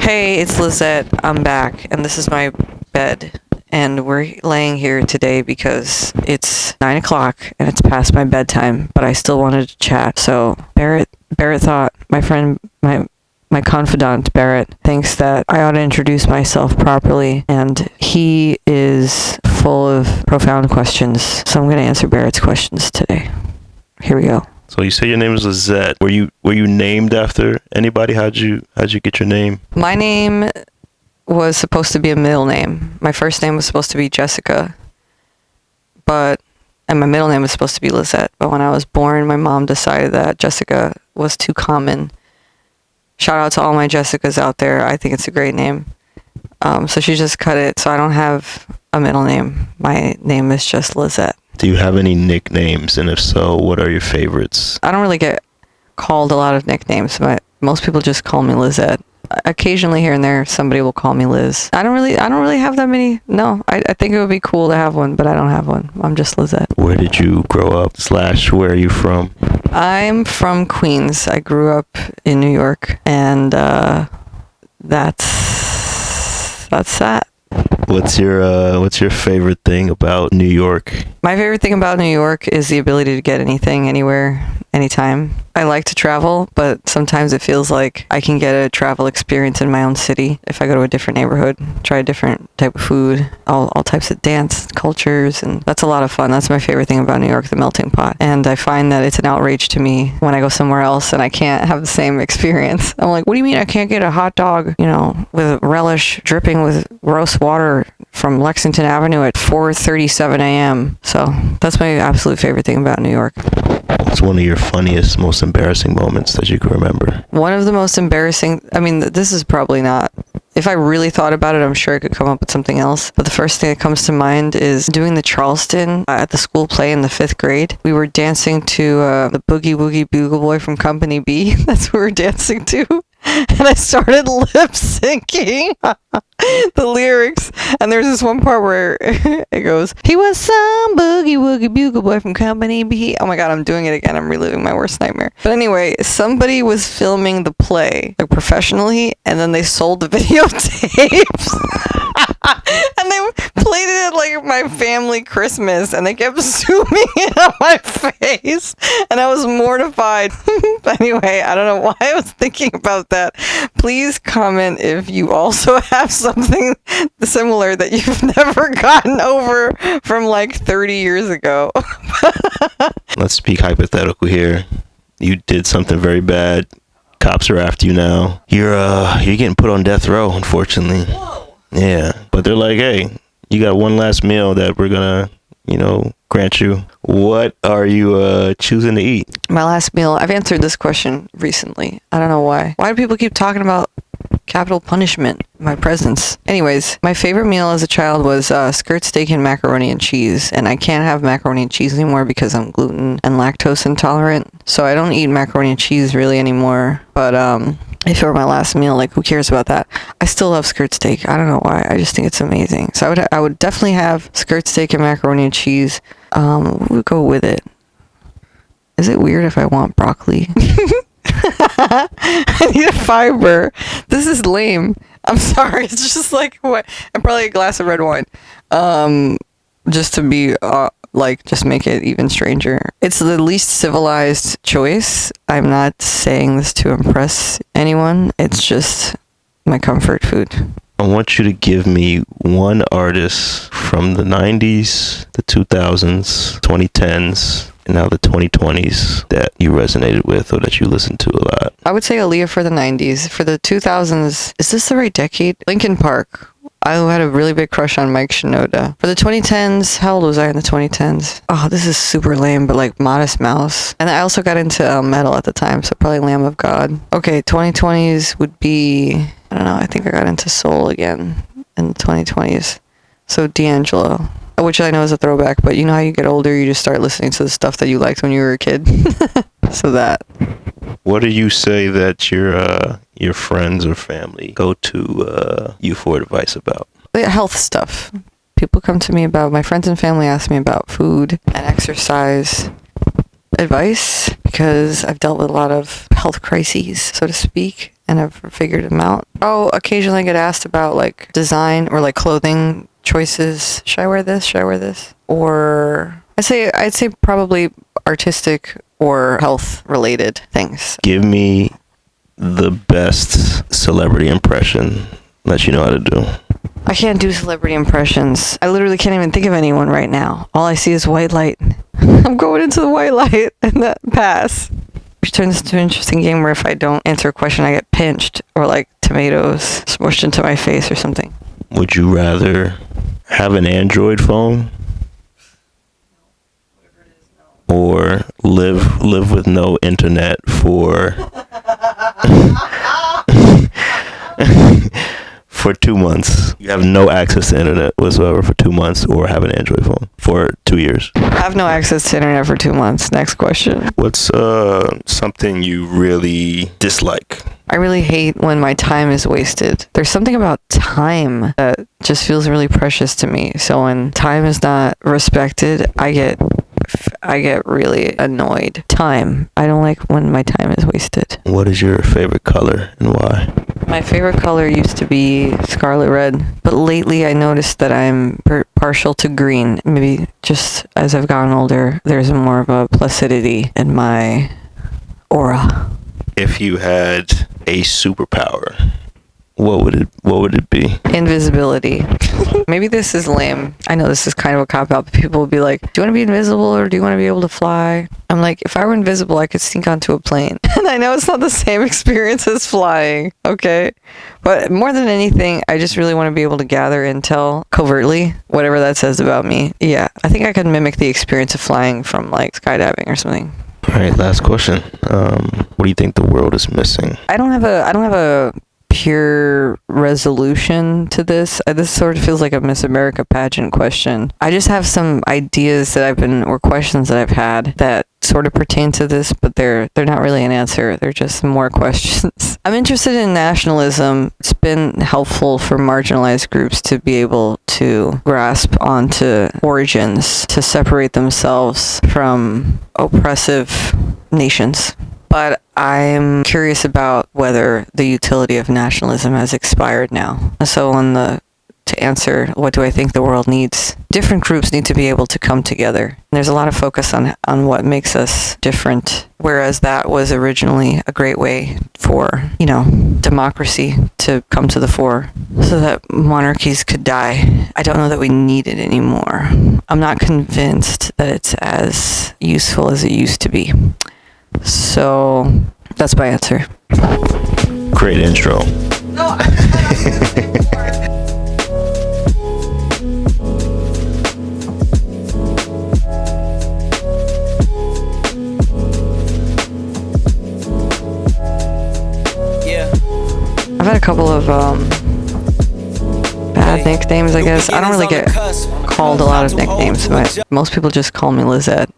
Hey, it's Lizette. I'm back, and this is my bed. And we're laying here today because it's 9 o'clock and it's past my bedtime, but I still wanted to chat. So Barrett thought, my friend, my confidant, Barrett, thinks that I ought to introduce myself properly, and he is full of profound questions. So I'm going to answer Barrett's questions today. Here we go. So you say your name is Lizette. Were you named after anybody? How'd you get your name? My name was supposed to be a middle name. My first name was supposed to be Jessica, and my middle name was supposed to be Lizette. But when I was born, my mom decided that Jessica was too common. Shout out to all my Jessicas out there. I think it's a great name. So she just cut it. So I don't have a middle name. My name is just Lizette. Do you have any nicknames? And if so, what are your favorites? I don't really get called a lot of nicknames, but most people just call me Lizette. Occasionally here and there, somebody will call me Liz. I don't really have that many. No, I think it would be cool to have one, but I don't have one. I'm just Lizette. Where did you grow up / where are you from? I'm from Queens. I grew up in New York, and that's that. What's your favorite thing about New York? My favorite thing about New York is the ability to get anything, anywhere, anytime. I like to travel, but sometimes it feels like I can get a travel experience in my own city if I go to a different neighborhood, try a different type of food, all types of dance cultures, and that's a lot of fun. That's my favorite thing about New York, the melting pot. And I find that it's an outrage to me when I go somewhere else and I can't have the same experience. I'm like, what do you mean I can't get a hot dog, with relish dripping with gross water from Lexington Avenue at 4:37 a.m. So that's my absolute favorite thing about New York. What's one of your funniest, most embarrassing moments that you can remember? One of the most embarrassing, this is probably not, if I really thought about it, I'm sure I could come up with something else. But the first thing that comes to mind is doing the Charleston at the school play in the 5th grade. We were dancing to the Boogie Woogie Bugle Boy from Company B. That's what we were dancing to. And I started lip syncing the lyrics. And there's this one part where it goes, he was some boogie woogie bugle boy from Company B. Oh my God, I'm doing it again. I'm reliving my worst nightmare. But anyway, somebody was filming the play professionally, and then they sold the videotapes. And they played it at my family Christmas, and they kept zooming in on my face, and I was mortified. But anyway, I don't know why I was thinking about that. Please comment if you also have something similar that you've never gotten over from 30 years ago. Let's speak hypothetical here. You did something very bad. Cops are after you now. You're getting put on death row, unfortunately. Whoa. Yeah, but they're like, hey, you got one last meal that we're gonna, grant you. What are you choosing to eat? My last meal. I've answered this question recently. I don't know why. Why do people keep talking about capital punishment in my presence? Anyways, my favorite meal as a child was skirt steak and macaroni and cheese, and I can't have macaroni and cheese anymore because I'm gluten and lactose intolerant. So I don't eat macaroni and cheese really anymore. But if it were my last meal, who cares about that? I still love skirt steak. I don't know why. I just think it's amazing. So I would definitely have skirt steak and macaroni and cheese. We'll go with it. Is it weird if I want broccoli? I need a fiber. This is lame. I'm sorry. It's just what? And probably a glass of red wine. Just to be just make it even stranger. It's the least civilized choice. I'm not saying this to impress anyone. It's just my comfort food. I want you to give me one artist from the 90s, the 2000s, 2010s, and now the 2020s that you resonated with or that you listened to a lot. I would say Aaliyah for the 90s. For the 2000s, is this the right decade? Linkin Park. I had a really big crush on Mike Shinoda. For the 2010s, how old was I in the 2010s? Oh, this is super lame, but Modest Mouse. And I also got into metal at the time, so probably Lamb of God. Okay, 2020s would be, I don't know, I think I got into soul again in the 2020s. So D'Angelo, which I know is a throwback, but you know how you get older, you just start listening to the stuff that you liked when you were a kid. So that. What do you say that your friends or family go to you for advice about? Health stuff. People come to me about, my friends and family ask me about food and exercise advice because I've dealt with a lot of health crises, so to speak. and I've figured them out. Oh, occasionally I get asked about like design or like clothing choices. Should I wear this? Should I wear this? Or I'd say probably artistic or health related things. Give me the best celebrity impression that you know how to do. I can't do celebrity impressions. I literally can't even think of anyone right now. All I see is white light. I'm going into the white light and that pass. We turn this into an interesting game where if I don't answer a question, I get pinched or like tomatoes smushed into my face or something. Would you rather have an Android phone or live with no internet for for 2 months? You have no access to internet whatsoever for 2 months, or have an Android phone for 2 years. I have no access to internet for 2 months. Next question. What's something you really dislike? I really hate when my time is wasted. There's something about time that just feels really precious to me. So when time is not respected, I get really annoyed. Time. I don't like when my time is wasted. What is your favorite color and why? My favorite color used to be scarlet red, but lately I noticed that I'm partial to green. Maybe just as I've gotten older, there's more of a placidity in my aura. If you had a superpower, what would it be? Invisibility. Maybe this is lame. I know this is kind of a cop-out, but people will be like, do you want to be invisible or do you want to be able to fly? I'm like, if I were invisible, I could sneak onto a plane. And I know it's not the same experience as flying, okay? But more than anything, I just really want to be able to gather intel covertly, whatever that says about me. Yeah, I think I could mimic the experience of flying from like skydiving or something. All right, last question. What do you think the world is missing? I don't have a pure resolution to this. This sort of feels like a Miss America pageant question. I just have some ideas or questions that I've had that sort of pertain to this, but they're not really an answer. They're just more questions. I'm interested in nationalism. It's been helpful for marginalized groups to be able to grasp onto origins, to separate themselves from oppressive nations. But I'm curious about whether the utility of nationalism has expired now. So to answer what do I think the world needs, different groups need to be able to come together. There's a lot of focus on what makes us different, whereas that was originally a great way for, democracy to come to the fore so that monarchies could die. I don't know that we need it anymore. I'm not convinced that it's as useful as it used to be. So that's my answer. Great intro. No, I've had a couple of bad nicknames, I guess. I don't really get called a lot of nicknames, but most people just call me Lizette.